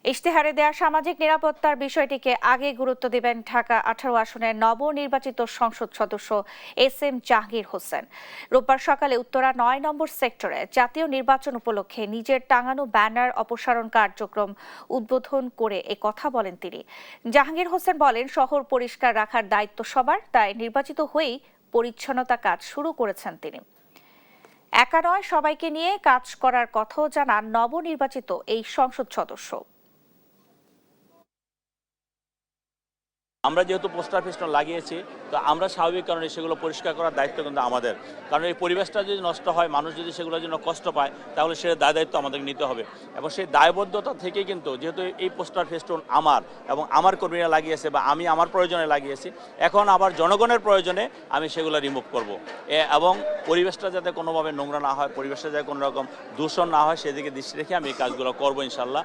ইশতেহারে দেয়া সামাজিক নিরাপত্তার বিষয়টিকে আগে গুরুত্ব দেবেন ঢাকা 18 আসনের নবনির্বাচিত সংসদ সদস্য এস.এম. জাহাঙ্গীর হোসেন। রোববার সকালে উত্তরা 9 নম্বর সেক্টরে জাতীয় নির্বাচন উপলক্ষে নিজের টাঙানো ব্যানার অপসারণ কার্যক্রম উদ্বোধন করে এ কথা বলেন তিনি। জাহাঙ্গীর হোসেন বলেন, শহর পরিষ্কার রাখার দায়িত্ব সবার, তাই নির্বাচিত হয়েই পরিচ্ছন্নতা কাজ শুরু করেছেন তিনি। একা নয়, সবাইকে নিয়ে কাজ করার কথাও জানান নবনির্বাচিত এই সংসদ সদস্য। আমরা যেহেতু পোস্টার ফেস্টন লাগিয়েছি, তো আমরা স্বাভাবিক কারণে সেগুলো পরিষ্কার করার দায়িত্ব কিন্তু আমাদের। কারণ এই পরিবেশটা যদি নষ্ট হয়, মানুষ যদি সেগুলোর জন্য কষ্ট পায়, তাহলে সে দায়িত্ব আমাদেরকে নিতে হবে। এবং সেই দায়বদ্ধতা থেকেই কিন্তু যেহেতু এই পোস্টার ফেস্টন আমার এবং আমার কর্মীরা লাগিয়েছে বা আমি আমার প্রয়োজনে লাগিয়েছি, এখন আবার জনগণের প্রয়োজনে আমি সেগুলো রিমুভ করব। এবং পরিবেশটা যাতে কোনোভাবে নোংরা না হয়, পরিবেশটা যাতে কোনো রকম দূষণ না হয়, সেদিকে দৃষ্টি রেখে আমি এই কাজগুলো করবো ইনশাল্লাহ।